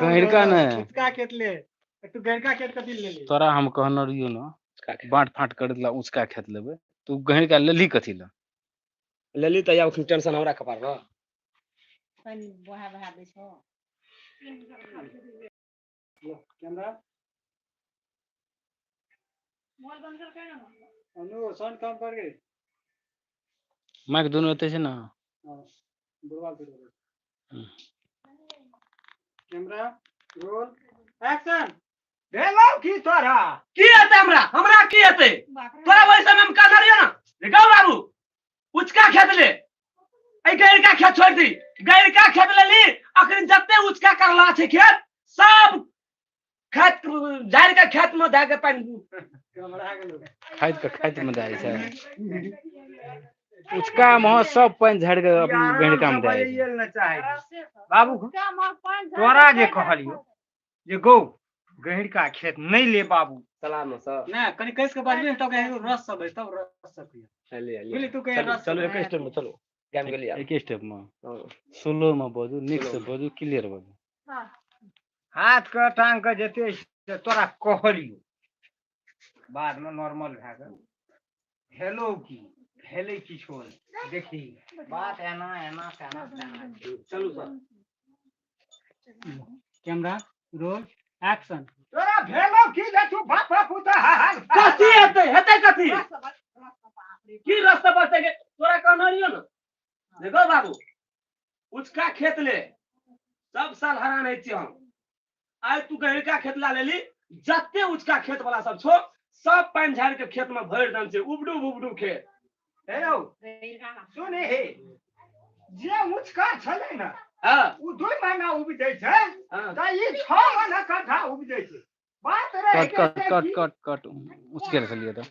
गहिरका ने उचका खेत ले तू गहिरका खेत कथी ले ली तोरा हम कहने रहियो ना बांट फाट कर दिला उचका खेत लेबे तू गहिरका लेली कथी ला लेली त या टेंशन हमरा कपार रो पानी बहा बहा दे छो कैमरा मोबाइल बंद कर के ना अनु साउंड कम कर के माइक दोनों एते छै ना हां बुढ़वा कर कैमरा रोल एक्शन भेलो की तोरा की हेते हमरा की हेते तोरा ओइ समय में कहना रहियो ना रे गौ बाबू उचका खेत ले ए गैरका खेत छोड़ दी गैरका खेत ले ली अखन जत्ते उचका करला छै खेत सब खेत झाड़ के खेत में दे के पानी कैमरा गेलो खाइत में दे छै उचका में सब पानी झाड़ के अपन गहिरका में दे ना चाहे बाबू तोरा जे कहलियो जे गौ गहिरका खेत नहीं ले बाबू सलाम सर ना कनी कैस के बाजबे त कहे रस सब तब रस सब ले बोली तू कहे रस चलो एक स्टेप में चलो गेम के लिए एक स्टेप में स्लो में बाजू निक से बाजू क्लियर बाजू हां हाथ के टांग के जते तोरा कहलियो बाद में नॉर्मल भए गेल हेलो की हेले की छोड़ देखी बात एना एना कहना चलो सर कैमरा रोल एक्शन तोरा भेलो की जे तू बाप पुता कथि हेते कथि की रास्ता बचते के तोरा कहना रहियो ना देखो बाबू उचका खेत ले सब साल हरान है छी हम आज तू गहिरका खेत ला लेली जत्ते उचका खेत वाला सब छो सब पानी झाड़ के खेत में भर दन से उबडू खेत हे औ सुन हे जे उचका छले ना हां उ 2 महीना उबि दै छै त ई 6 महीना कट्ठा उबि दै छै बात रे कट उसके लिए तो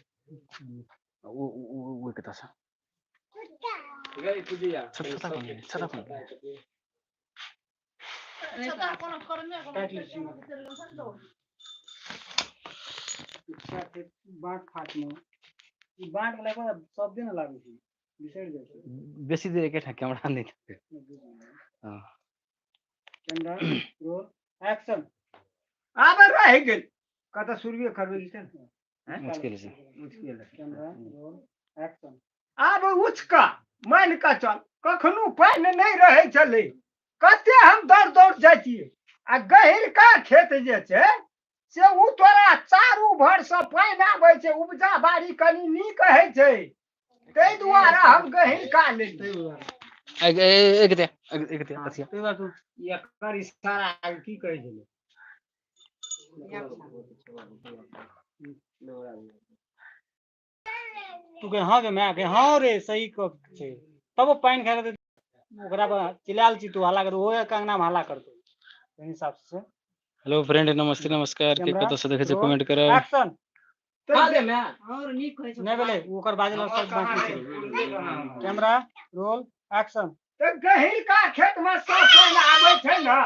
वो कहता था गई पुजिया छता कोनो करने बांट फाट में ई बांट वाला को सब दिन लागै छै बिसर जाय छै बेसी देर एकेठा कैमरा नहीं हां कैमरा रोल एक्शन आब रह गेल कत शुरुए करबै छै मुश्किल से कैमरा रोल एक्शन आब उचका मान के चल कखनो पानी नहीं रहे चले कते हम दौड़ जाइए आ गहिरका खेत जे छै से उ तोरा चारू भर से पानी आबै छै उपजा बाड़ी कनी नीक है छै तै दुआरे हम गहिरका लेली एक दे कथिया तै बात एकर इशारा की कहै छै तू कहे हां के मैं के हां रे सही क छै तब पानी खा के ओकरा पर चिल्लाल छी तू हल्ला कर ओए कंगना में हल्ला करतो ओहि हिसाब से हेलो फ्रेंड नमस्ते नमस्कार के कत से देखे छै कमेंट करब एक्शन हाले में और नीक होय छै नहीं बोले ओकर बाजल सब बाकी छै कैमरा रोल एक्शन तो गहिरका खेत में सब पानी आबै छै ना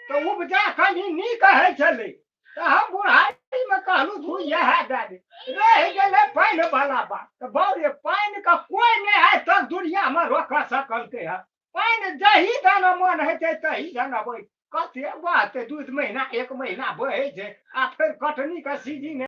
तो उपजा कनी नीक है छले तो हम बुढ़ाई में कहलू तू यह दे दे रह गेले पानी वाला बात तो बौरे पानी का कोई नहीं है तो दुनिया में रोक सकल के है पानी जही दाना मन है तही दाना बोई कते बात 2 महीना 1 महीना बहे छै आ फिर कटनी का सीजन